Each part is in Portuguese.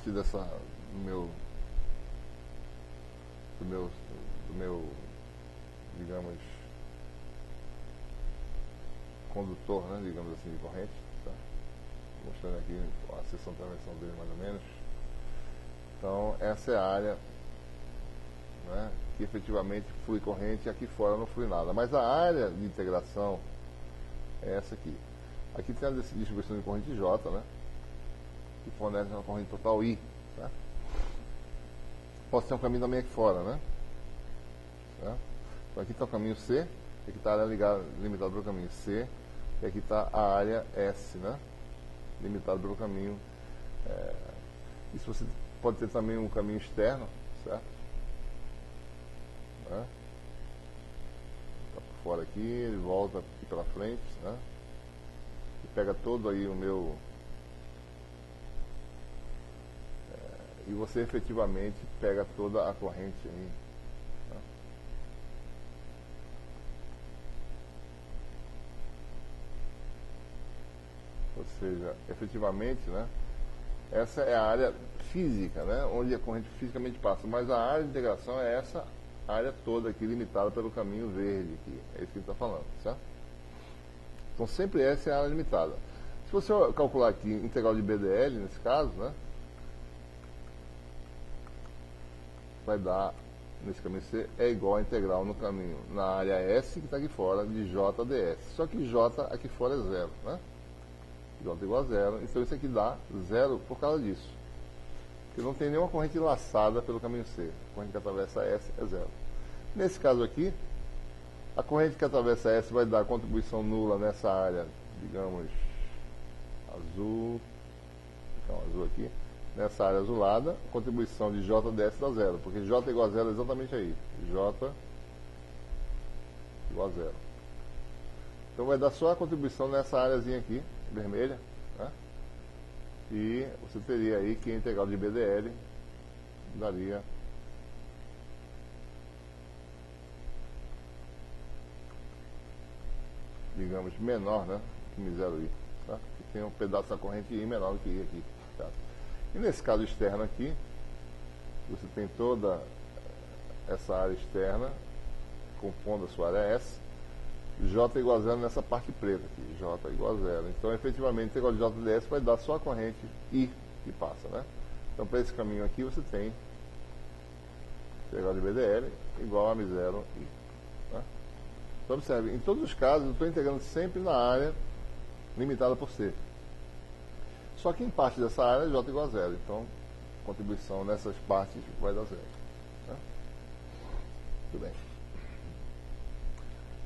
parte do meu, digamos, condutor, né, digamos assim, de corrente, tá? Mostrando aqui a seção de travessão dele mais ou menos. Então essa é a área, né, que efetivamente flui corrente, e aqui fora não flui nada. Mas a área de integração é essa aqui. Aqui tem a distribuição de corrente J, né, que fornece uma corrente total I. Tá? Posso ter um caminho também aqui fora, né? Tá? Então aqui está o caminho C, aqui está a área limitada pelo caminho C, e aqui está a área S, né? Limitada pelo caminho. Isso você pode ter também um caminho externo, certo? Né? Tá por fora aqui, ele volta aqui pela frente, né? E pega todo aí o meu. E você efetivamente pega toda a corrente aí. Tá? Ou seja, efetivamente, né? Essa é a área física, né? Onde a corrente fisicamente passa. Mas a área de integração é essa área toda aqui, limitada pelo caminho verde aqui. É isso que ele está falando, certo? Então sempre essa é a área limitada. Se você calcular aqui integral de BDL, nesse caso, né? Vai dar, nesse caminho C, é igual a integral no caminho, na área S, que está aqui fora, de J ds. Só que J aqui fora é zero, né? J igual a zero. Então isso aqui dá zero por causa disso. Porque não tem nenhuma corrente laçada pelo caminho C. A corrente que atravessa S é zero. Nesse caso aqui, a corrente que atravessa S vai dar contribuição nula nessa área, digamos, azul. Então, azul aqui. Nessa área azulada, a contribuição de J ds dá zero, porque J igual a zero é exatamente aí. J igual a zero. Então vai dar só a contribuição nessa áreazinha aqui, vermelha, né? E você teria aí que a integral de BDL daria digamos menor, né, que μ0i, tá? Que tem um pedaço da corrente I menor do que I aqui, tá? E nesse caso externo aqui, você tem toda essa área externa compondo a sua área S, J igual a zero nessa parte preta aqui, J igual a zero. Então, efetivamente, a integral de J ds vai dar só a corrente I que passa, né? Então, para esse caminho aqui, você tem integral de BDL igual a μ0i. Tá? Então, observe, em todos os casos, eu estou integrando sempre na área limitada por C. Só que em parte dessa área, J igual a zero. Então, contribuição nessas partes vai dar zero. Tá? Tudo bem.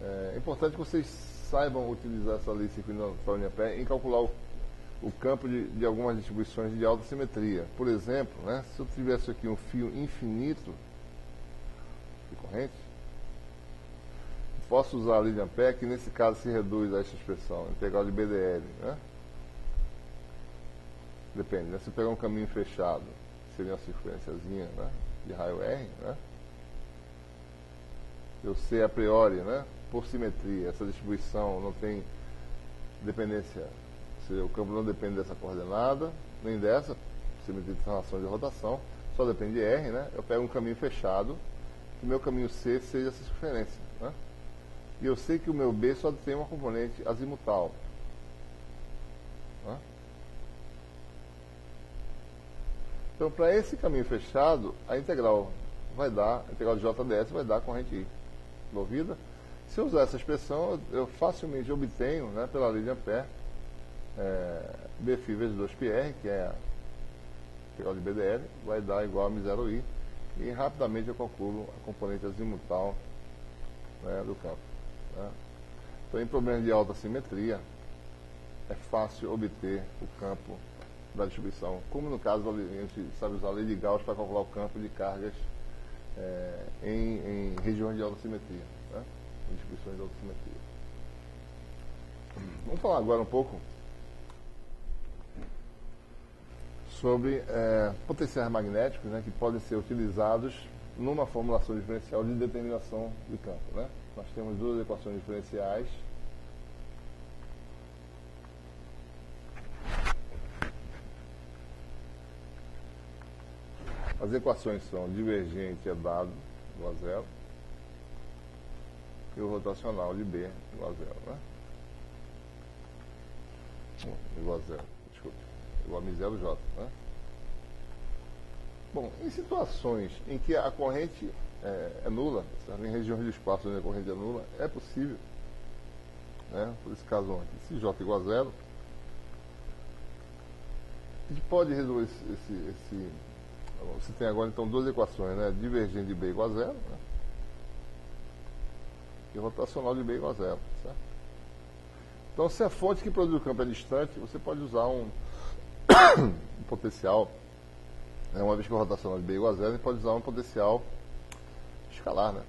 É importante que vocês saibam utilizar essa lei circular Uniampere em calcular o campo de algumas distribuições de alta simetria. Por exemplo, né, se eu tivesse aqui um fio infinito de corrente, posso usar a lei de Ampere, que nesse caso se reduz a essa expressão, integral de BDL. Né? Depende, né? Se eu pegar um caminho fechado, seria uma circunferênciazinha, né, de raio R, né? Eu sei a priori, né, por simetria, essa distribuição não tem dependência, ou seja, o campo não depende dessa coordenada, nem dessa, simetria de translação de rotação, só depende de R, né? Eu pego um caminho fechado, que o meu caminho C seja essa circunferência, né? E eu sei que o meu B só tem uma componente azimutal. Né? Então, para esse caminho fechado, a integral de J ds vai dar a corrente I envolvida. Se eu usar essa expressão, eu facilmente obtenho, né, pela lei de Ampere, Bφ vezes 2πr, que é a integral de BDL, vai dar igual a μ0i, e rapidamente eu calculo a componente azimutal, né, do campo. Né? Então, em problemas de alta simetria, é fácil obter o campo da distribuição, como no caso a gente sabe usar a lei de Gauss para calcular o campo de cargas em regiões de alta simetria, né? Em distribuições de alta simetria. Vamos falar agora um pouco sobre potenciais magnéticos, né, que podem ser utilizados numa formulação diferencial de determinação de campo. Né? Nós temos duas equações diferenciais. As equações são divergente é dado igual a zero e o rotacional de B igual a zero, né? Igual a zero, desculpe, igual a μ0j, né? Bom, em situações em que a corrente é nula, certo? Em regiões de espaço onde a corrente é nula, é possível, né? Por esse caso aqui, se j igual a zero, a gente pode resolver você tem agora então duas equações, né? Divergente de B igual a zero, né? E rotacional de B igual a zero, certo? Então, se a fonte que produz o campo é distante, você pode usar um potencial, né? Uma vez que o rotacional de B é igual a zero, você pode usar um potencial escalar, né?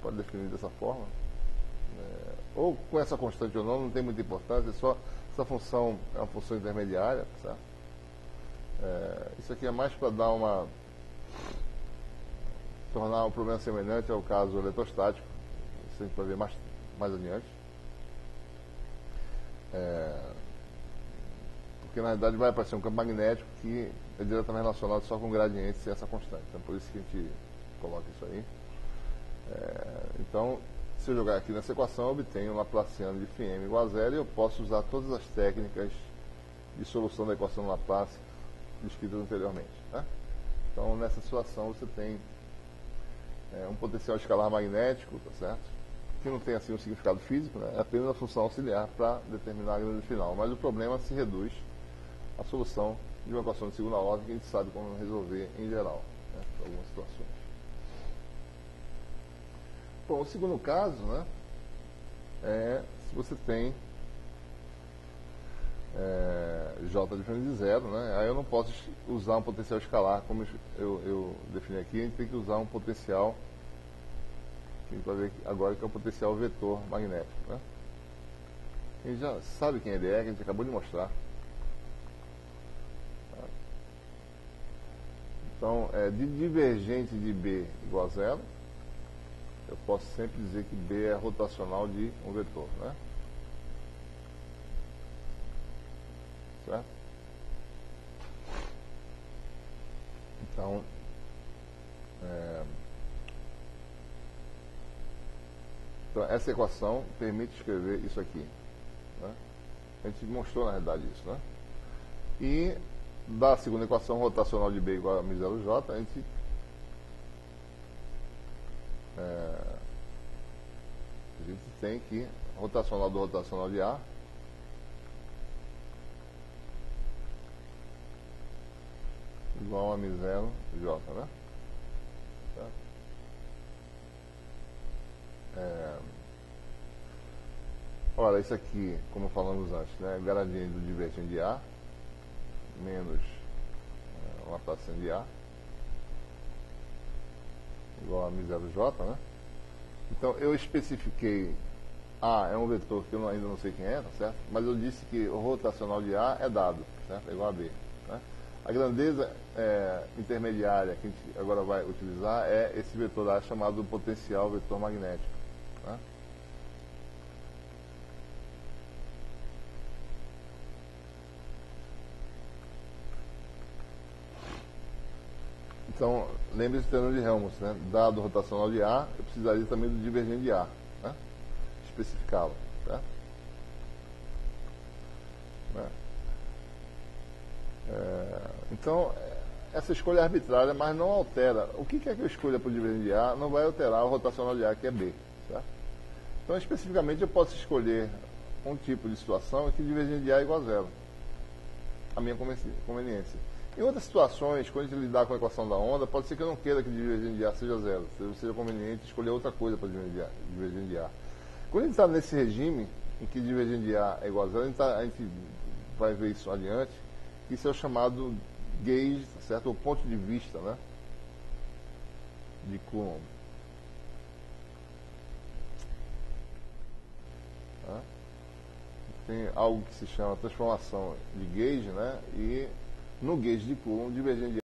Pode definir dessa forma. Ou com essa constante ou não, não tem muita importância, só essa função é uma função intermediária, certo? Isso aqui é mais para dar tornar o problema semelhante ao caso eletrostático, isso a gente vai ver mais adiante. Porque na realidade vai aparecer um campo magnético que é diretamente relacionado só com gradiente sem essa constante. Então por isso que a gente coloca isso aí. Então, se eu jogar aqui nessa equação, eu obtenho um Laplaciano de φm igual a zero e eu posso usar todas as técnicas de solução da equação Laplace descritas anteriormente, né? Então, nessa situação, você tem um potencial escalar magnético, tá certo? Que não tem assim um significado físico, né? É apenas uma função auxiliar para determinar a grandeza final. Mas o problema se reduz à solução de uma equação de segunda ordem que a gente sabe como resolver em geral, né? Para algumas situações. Bom, o segundo caso, né? Se você tem J diferente de zero, né? Aí eu não posso usar um potencial escalar como eu defini aqui, a gente tem que usar um potencial que a gente vai ver agora que é o potencial vetor magnético, né? A gente já sabe quem ele é, que a gente acabou de mostrar. Então, de divergente de B igual a zero, eu posso sempre dizer que B é rotacional de um vetor, né? Certo? Então, essa equação permite escrever isso aqui, né? A gente mostrou na realidade isso, né? E da segunda equação rotacional de B igual a μ0j, a gente tem que rotacional do rotacional de A igual a μ0j, né? Ora, isso aqui, como falamos antes, né? Gradiente do divergente de A menos Laplaciano de A igual a μ0j, né? Então, eu especifiquei A é um vetor que eu ainda não sei quem é, tá certo? Mas eu disse que o rotacional de A é dado, certo? É igual a B, né? A grandeza intermediária que a gente agora vai utilizar é esse vetor A chamado potencial vetor magnético, né? Então, lembre-se do teorema de Helmholtz, né? Dado o rotacional de A, eu precisaria também do divergente de A, né? Especificá-lo, tá? Então, essa escolha é arbitrária, mas não altera. O que quer que eu escolha para o divergente de A não vai alterar o rotacional de A, que é B, certo? Então, especificamente, eu posso escolher um tipo de situação em que o divergente de A é igual a zero, a minha conveniência. Em outras situações, quando a gente lidar com a equação da onda, pode ser que eu não queira que o divergente de A seja zero, seja conveniente escolher outra coisa para o divergente de A. Quando a gente está nesse regime em que o divergente de A é igual a zero, a gente vai ver isso adiante, isso é o chamado gauge, certo? O ponto de vista, né? De Coulomb. Tem algo que se chama transformação de gauge, né? E no gauge de Coulomb, o divergente de